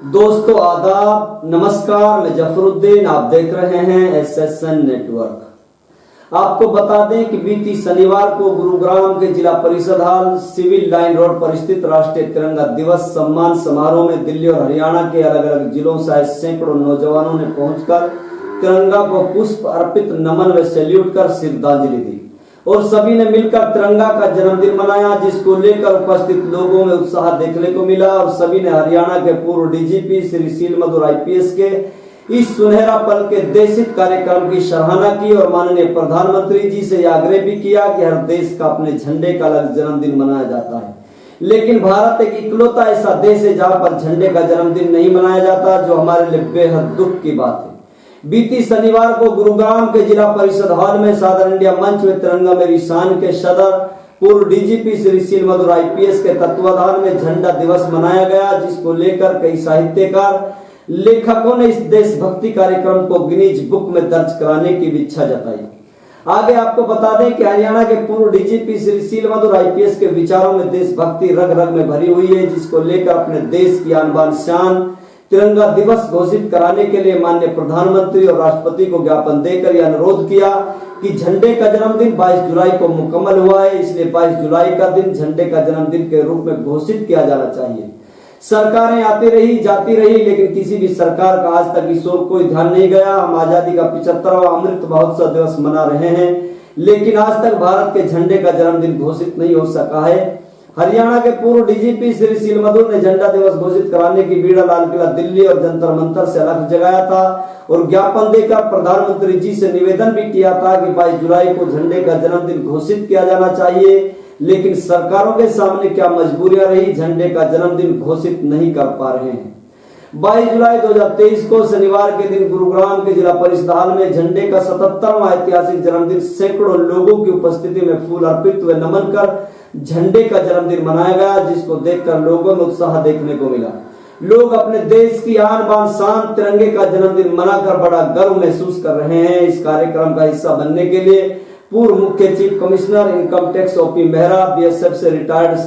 दोस्तों आदाब, नमस्कार। मैं जफरुद्दीन, आप देख रहे हैं SSN नेटवर्क। आपको बता दें कि बीती शनिवार को गुरुग्राम के जिला परिषद हॉल सिविल लाइन रोड पर स्थित राष्ट्रीय तिरंगा दिवस सम्मान समारोह में दिल्ली और हरियाणा के अलग अलग जिलों से आए सैकड़ों नौजवानों ने पहुंचकर तिरंगा को पुष्प अर्पित, नमन व सैल्यूट कर श्रद्धांजलि दी और सभी ने मिलकर तिरंगा का जन्मदिन मनाया, जिसको लेकर उपस्थित लोगों में उत्साह देखने को मिला। और सभी ने हरियाणा के पूर्व DGP श्री सीलमधुर IPS के इस सुनहरा पल के देशहित कार्यक्रम की सराहना की और माननीय प्रधानमंत्री जी से यह आग्रह भी किया कि हर देश का अपने झंडे का अलग जन्मदिन मनाया जाता है, लेकिन भारत एक इकलौता ऐसा देश है जहां पर झंडे का जन्मदिन नहीं मनाया जाता, जो हमारे लिए बेहद दुख की बात है। बीती शनिवार को गुरुग्राम के जिला परिषद हॉल में सादर इंडिया मंच में तिरंगा मेरी शान के सदर पूर्व DGP श्री सीलमधुर IPS के तत्वाधान में झंडा दिवस मनाया गया, जिसको लेकर कई साहित्यकार लेखकों ने इस देशभक्ति कार्यक्रम को गिनीज बुक में दर्ज कराने की भी इच्छा जताई। आगे आपको बता दें कि हरियाणा के पूर्व DGP श्री सीलमधुर IPS के विचारों में देशभक्ति रग रग में भरी हुई है, जिसको लेकर अपने देश की आन बान शान तिरंगा दिवस घोषित कराने के लिए माननीय प्रधानमंत्री और राष्ट्रपति को ज्ञापन देकर यह अनुरोध किया कि झंडे का जन्मदिन 22 जुलाई को मुकम्मल हुआ है, इसलिए 22 जुलाई का दिन झंडे का जन्मदिन के रूप में घोषित किया जाना चाहिए। सरकारें आती रही जाती रही, लेकिन किसी भी सरकार का आज तक इस ओर कोई ध्यान नहीं गया। हम आजादी का 75वां अमृत महोत्सव दिवस मना रहे हैं, लेकिन आज तक भारत के झंडे का जन्मदिन घोषित नहीं हो सका है। हरियाणा के पूर्व DGP श्री सीलमधुर ने झंडा दिवस घोषित कराने की बीड़ा लाल किला दिल्ली और जंतर मंतर से अलग जगाया था और ज्ञापन देकर प्रधानमंत्री जी से निवेदन भी किया था कि 22 जुलाई को झंडे का जन्मदिन घोषित किया जाना चाहिए, लेकिन सरकारों के सामने क्या मजबूरियां रही, झंडे का जन्मदिन घोषित नहीं कर पा रहे हैं। 22 जुलाई 2023 को शनिवार के दिन गुरुग्राम के जिला परिषद हॉल में झंडे का 77वां ऐतिहासिक जन्मदिन सैकड़ों लोगों की उपस्थिति में फूल अर्पित व नमन कर झंडे का जन्मदिन मनाया गया, जिसको देखकर लोगों में उत्साह देखने को मिला। लोग अपने देश की आन बान शान तिरंगे का जन्मदिन मनाकर बड़ा गर्व महसूस कर रहे हैं। इस कार्यक्रम का हिस्सा बनने के लिए पूर्व मुख्य chief commissioner income tax OP Mehra, BSF से रिटायर्ड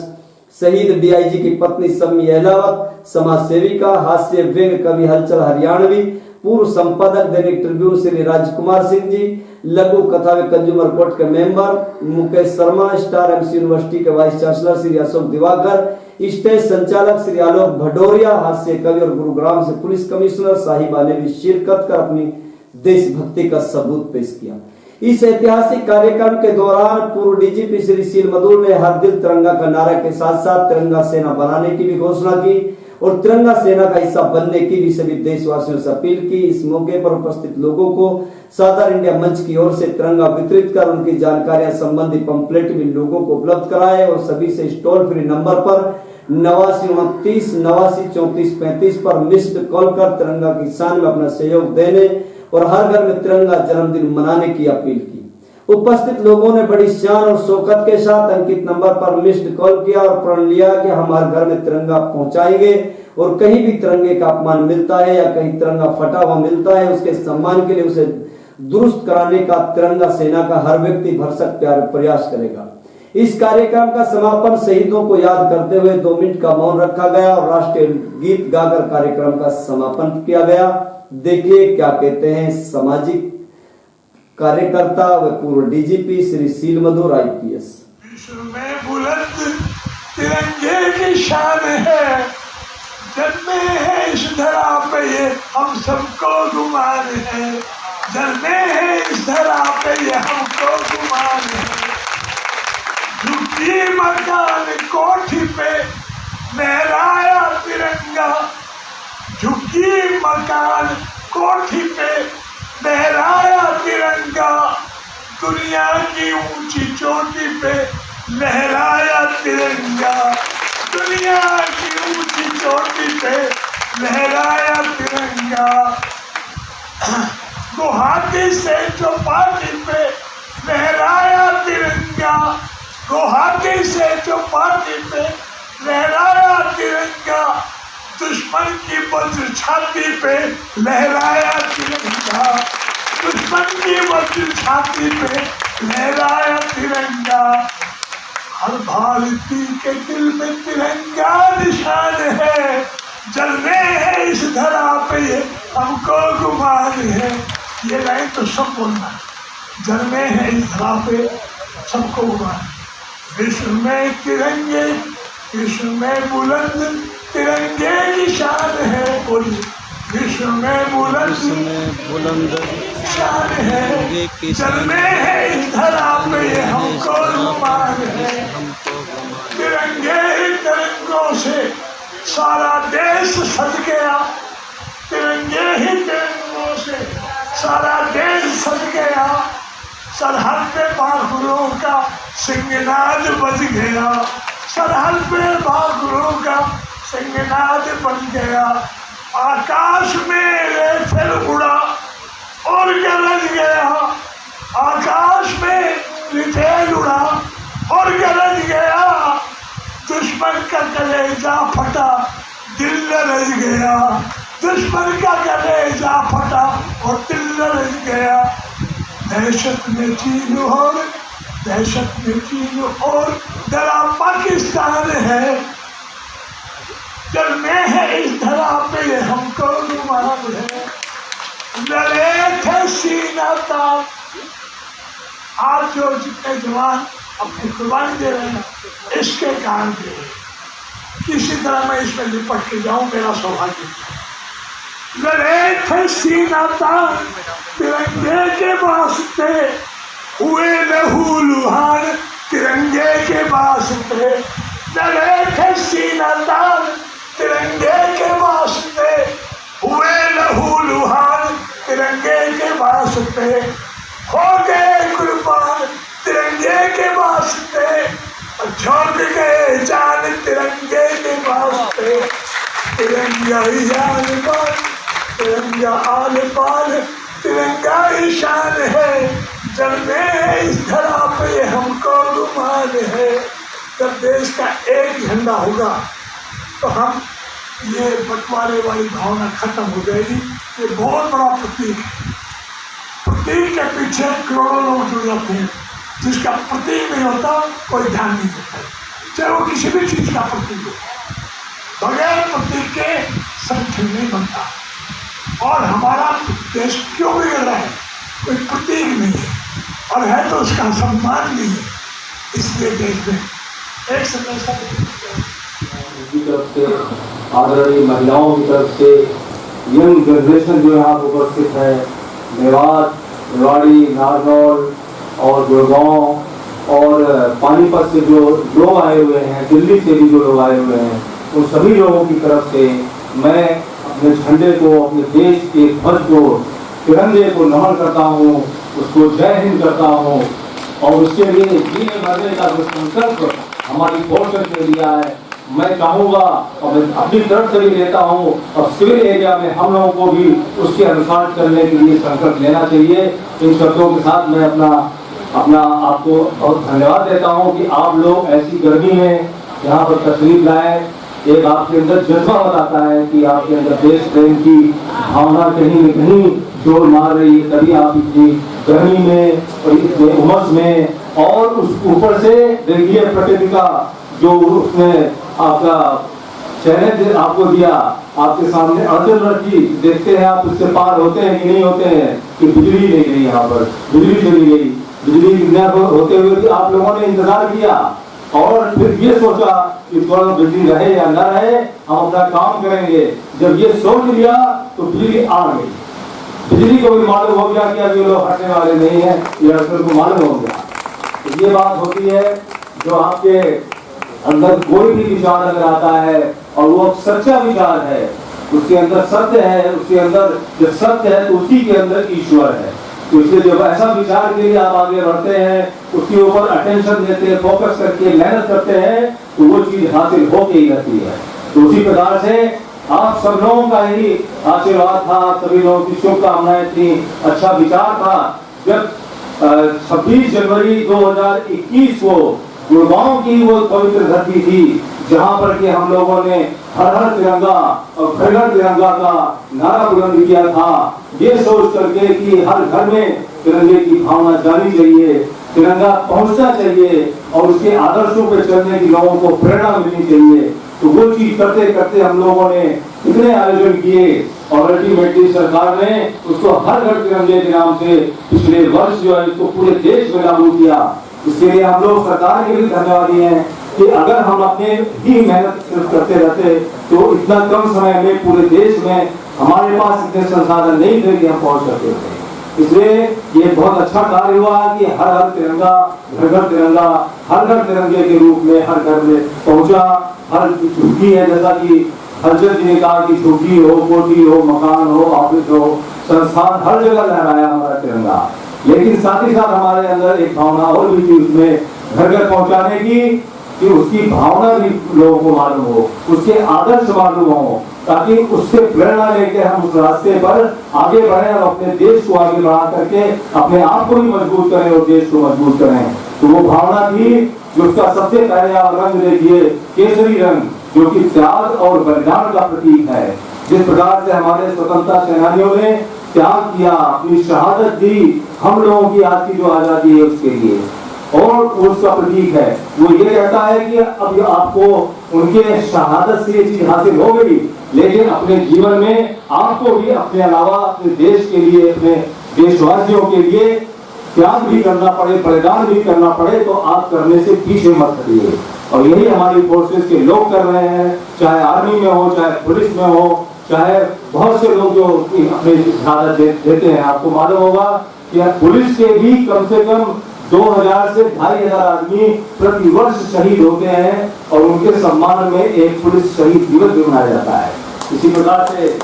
शहीद DIG की पत्नी सम्मी अहलावत, समाज सेविका, हास्य व्यंग कवि हलचल हरियाणवी, पूर्व संपादक दैनिक ट्रिब्यून श्री राजकुमार सिंह जी, लघु कथा व कंज्यूमर कोर्ट के member Mukesh Sharma, star MC university के vice chancellor Shri Ashok Diwakar, stage संचालक श्री आलोक भडोरिया, हास्य कवि और गुरुग्राम से पुलिस कमिश्नर साहिबा ने भी शिरकत कर अपनी देशभक्ति का सबूत पेश किया। इस ऐतिहासिक कार्यक्रम के दौरान पूर्व DGP श्री सीलमधुर ने हर दिल तिरंगा का नारा के साथ साथ तिरंगा सेना बनाने की भी घोषणा की और तिरंगा सेना का हिस्सा बनने की भी सभी देशवासियों से अपील की। इस मौके पर उपस्थित लोगों को सादर इंडिया मंच की ओर से तिरंगा वितरित कर उनकी जानकारियां संबंधी पंपलेट भी लोगों को उपलब्ध कराए और सभी से टोल फ्री नंबर पर 8929 89 34 35 पर मिस्ड कॉल कर तिरंगा की शान में अपना सहयोग देने और हर घर में तिरंगा जन्मदिन मनाने की अपील की। उपस्थित लोगों ने बड़ी शान और शौकत के साथ अंकित नंबर पर मिस्ड कॉल किया और प्रण लिया कि हम हर घर में तिरंगा पहुंचाएंगे और कहीं भी तिरंगे का अपमान मिलता है या कहीं तिरंगा फटा हुआ मिलता है, उसके सम्मान के लिए उसे दुरुस्त कराने का तिरंगा सेना का हर व्यक्ति भरसक प्रयास करेगा। इस कार्यक्रम का समापन शहीदों को याद करते हुए 2 मिनट का मौन रखा गया और राष्ट्रीय गीत गाकर कार्यक्रम का समापन किया गया। देखिए क्या कहते हैं सामाजिक कार्यकर्ता व पूर्व DGP श्री सीलमधुर IPS। विश्व में बुलंद तिरंगे की शान है, जन्मे है इस धरा पे ये हम सबको गुमान है, जन्मे है इस धरा पे ये हमको गुमान है। झुकी मकान कोठी पे लहराया तिरंगा, झुकी मकान कोठी पे लहराया तिरंगा, दुनिया की ऊंची चोटी पे लहराया तिरंगा, दुनिया की ऊंची चोटी पे लहराया तिरंगा। गुवाहाटी से चौपाटी पे लहराया तिरंगा, गुवाहाटी से चौपाटी पे लहराया तिरंगा, दुश्मन की वज्र छाती पे लहराया तिरंगा, दुश्मन की वज्र छाती पे लहराया तिरंगा। हर भारतीय के दिल में तिरंगा निशान है, जल रहे हैं इस धरा पे हमको गुमान है। ये लाइन तो सब बोलना है। जन्मे हैं इस धरा पे सबको गुमान। विश्व में तिरंगे, विश्व में बुलंद तिरंगे की शान है। बोलिए, विश्व में बुलंद शान है। जन्मे हैं इस धरा पे हमको गुमान है। तिरंगे ही तिरंगों से सारा देश सज गया। तिरंगे ही तिरंगों से सारा देश सज गया। सरहद पे बागुरों का सिंहनाद बज गया। सरहद पे बागुरों का सिंहनाद बज गया। आकाश में रेफेल उड़ा और गरज गया। आकाश में रेफेल उड़ा और गरज गया। दुश्मन का कलेजा फटा, दिल लरज गया। दुश्मन का कलेजा फटा और दिल लरज गया। दहशत में चीन और डरा पाकिस्तान है। जन्मे है इस धरा पे हमको गुमान है। लड़े थे सीना तान। आज जो जितने जवान अपनी कुर्बानी दे रहे हैं इसके कारण दे रहे हैं। किसी तरह मैं इसमें लिपट के जाऊं, मेरा सौभाग्य। लड़े थे सीना तान तिरंगे के वास्ते, हुए लहूलुहान तिरंगे के वास्ते। लड़े थे सीना तान तिरंगे के वास्ते, हुए लहूलुहान तिरंगे के वास्ते। हो गए कुर्बान तिरंगे के वास्ते, झोंक गए जान तिरंगे के वास्ते। तिरंगा ही जान पान, तिरंगा आन पान, तिरंगा ही शान है। जन्मे इस धरा पे हमको गुमान है। जब देश का एक झंडा होगा तो हम ये बंटवारे वाली भावना खत्म हो जाएगी। ये बहुत बड़ा प्रतीक है। प्रतीक के पीछे करोड़ों लोग जुड़ जाते हैं। जिसका प्रतीक नहीं होता कोई ध्यान नहीं देता, चाहे वो किसी भी चीज का प्रतीक हो। बगैर प्रतीक के संगठन नहीं बनता। और हमारा देश क्यों बिगड़ रहा है? कोई प्रतीक नहीं है, और है तो उसका सम्मान नहीं है। इसलिए देश में एक संदेशा की तरफ से, आदरणीय महिलाओं की तरफ से, यंग जनरेशन जो यहाँ उपस्थित है, मेवात, रेवाड़ी, नारनौल और गुड़गांव और पानीपत से जो लोग आए हुए हैं, दिल्ली से भी जो लोग आए हुए हैं, उन सभी लोगों की तरफ से मैं अपने झंडे को, अपने देश के ध्वज को, तिरंगे को नमन करता हूँ, उसको जय हिंद करता हूँ। और उसके लिए जीने मरने का जो संकल्प हमारी फोर्स ने लिया है, मैं चाहूँगा और मैं अपनी तरफ से भी लेता हूँ, और सिविल एरिया में हम लोगों को भी उसके अनुसार चलने के लिए संकल्प लेना चाहिए। इन शब्दों के साथ मैं अपना आपको बहुत धन्यवाद देता हूँ कि आप लोग ऐसी गर्मी में यहाँ पर तशरीफ लाए। एक आपके अंदर जज्बा बताता है कि आपके अंदर देश प्रेम की भावना कहीं न कहीं जोर मार रही है, तभी आप इतनी गर्मी में और इतने उमस में, और उस ऊपर से देखिए प्रकृति का जो उसने आपका चैलेंज आपको दिया, आपके सामने अड़चन रखी, देखते हैं आप उससे पार होते हैं कि नहीं होते हैं। कि बिजली नहीं गई, यहाँ पर बिजली चली गई, बिजली न होते हुए भी आप लोगों ने इंतजार किया और फिर ये सोचा कि थोड़ा बिजली रहे या न रहे, हम अपना काम करेंगे। जब ये सोच लिया तो बिजली आ गई। बिजली को भी मालूम हो गया कि अब ये लोग हटने वाले नहीं है, ये अड़चन को मालूम हो गया। तो ये बात होती है, जो आपके अंदर कोई भी विचार अगर आता है और वो सच्चा विचार है, उसके अंदर सत्य है, उसके अंदर जब सत्य है तो उसी के अंदर ईश्वर है। तो इसलिए जब ऐसा विचार के लिए आप आगे बढ़ते हैं, उसके ऊपर अटेंशन देते हैं, फोकस करके मेहनत करते हैं, तो वो चीज हासिल होके ही रहती है। तो उसी प्रकार से आप सब लोगों का ही आशीर्वाद था, सभी लोगों की शुभकामनाएं थी, अच्छा विचार था। जब 26 जनवरी 2021 को गुड़गांव की वो पवित्र धरती थी, जहां पर कि हम लोगों ने हर हर तिरंगा और घर घर तिरंगा का नारा बुलंद किया था, ये सोच करके कि हर घर में तिरंगे की भावना जानी चाहिए, तिरंगा पहुंचना चाहिए और उसके आदर्शों पर चलने की लोगों को प्रेरणा मिलनी चाहिए। तो वो चीज करते करते हम लोगों ने इतने आयोजन किए और अल्टीमेटली सरकार ने उसको हर घर तिरंगे के नाम से पिछले वर्ष जो है इसको पूरे देश में लागू किया। इसके लिए हम लोग सरकार के भी धन्यवादी हैं कि अगर हम अपने ही मेहनत सिर्फ करते रहते तो इतना कम समय में पूरे देश में हमारे पास इतने संसाधन नहीं थे कि हम पहुंच सकते थे। इसलिए ये बहुत अच्छा कार्य हुआ कि हर घर तिरंगा, घर घर तिरंगा, हर घर तिरंगे के रूप में हर घर में पहुंचा। हर झुग्गी है, जैसा कि हजरत जी ने कहा कि झुग्गी हो, कोठी हो, मकान हो, ऑफिस हो, संस्थान, हर जगह लहराया हमारा तिरंगा। लेकिन साथ ही साथ हमारे अंदर एक भावना और भी थी उसमें घर घर पहुंचाने की, कि उसकी भावना भी लोगों को मालूम हो, उसके आदर्श मालूम हो, ताकि उससे प्रेरणा लेकर हम उस रास्ते पर आगे बढ़े और अपने देश को आगे बढ़ा करके अपने आप को भी मजबूत करें और देश को मजबूत करें। तो वो भावना थी जो उसका सबसे पहला रंग देखिए, केसरी रंग, जो कि त्याग और बलिदान का प्रतीक है। जिस प्रकार से हमारे स्वतंत्रता सेनानियों ने त्याग किया, अपनी शहादत दी हम लोगों की आज की जो आजादी है उसके लिए, और उसका प्रतीक है। वो ये कहता है कि अब आपको उनके शहादत से ये चीज हासिल हो गई, लेकिन अपने जीवन में आपको भी अपने अलावा अपने देश के लिए, अपने देशवासियों के लिए त्याग भी करना पड़े, बलिदान भी करना पड़े, तो आप करने से पीछे मत हटिए। और यही हमारी फोर्सेस के लोग कर रहे हैं, चाहे आर्मी में हो, चाहे पुलिस में हो, चाहे बहुत से लोग जो अपने शहादत देते हैं। आपको मालूम होगा कि पुलिस के भी कम से कम 2000 से 2500 आदमी प्रति वर्ष शहीद होते हैं और उनके सम्मान में एक पुलिस शहीद दिवस भी मनाया जाता है। इसी प्रकार से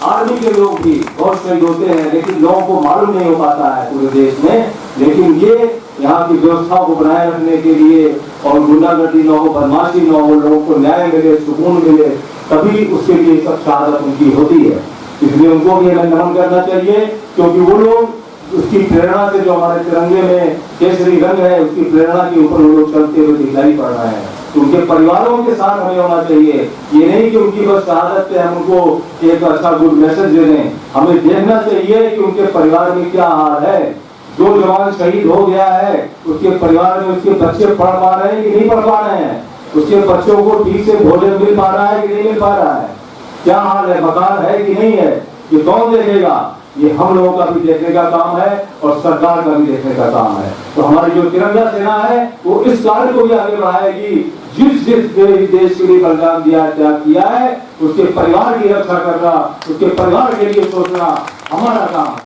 आर्मी के लोग भी बहुत शहीद होते हैं, लेकिन लोगों को मालूम नहीं हो पाता है पूरे देश में। लेकिन ये यहाँ की व्यवस्था को बनाए रखने के लिए और गुंडागर्दी न हो, बदमाशी न हो, लोगों को न्याय मिले, सुकून मिले, तभी उसके लिए सब शहादत उनकी होती है। इसलिए उनको भी हमें नमन करना चाहिए, क्योंकि वो लोग उसकी प्रेरणा से, जो हमारे तिरंगे में केसरी रंग है, उसकी प्रेरणा के ऊपर वो लोग चलते हुए दिखाई पड़ रहे हैं। तो उनके परिवारों के साथ हमें होना चाहिए। ये नहीं कि उनकी बस शहादत पे हम उनको एक अच्छा गुड मैसेज दे दें, हमें देखना चाहिए कि उनके परिवार में क्या हाल है। जो जवान शहीद हो गया है उसके परिवार में उसके बच्चे पढ़ पा रहे हैं कि नहीं पढ़ पा रहे हैं, उसके बच्चों को ठीक से भोजन मिल पा रहा है कि नहीं मिल पा रहा है, क्या हाल है, मकान है कि नहीं है, ये कौन देखेगा। ये हम लोगों का भी देखने का काम है और सरकार का भी देखने का काम है। तो हमारी जो तिरंगा सेना है वो इस कार्य को भी आगे बढ़ाएगी। जिस देश के लिए बलिदान दिया, त्याग किया है, उसके परिवार की रक्षा करना, उसके परिवार के लिए सोचना हमारा काम है।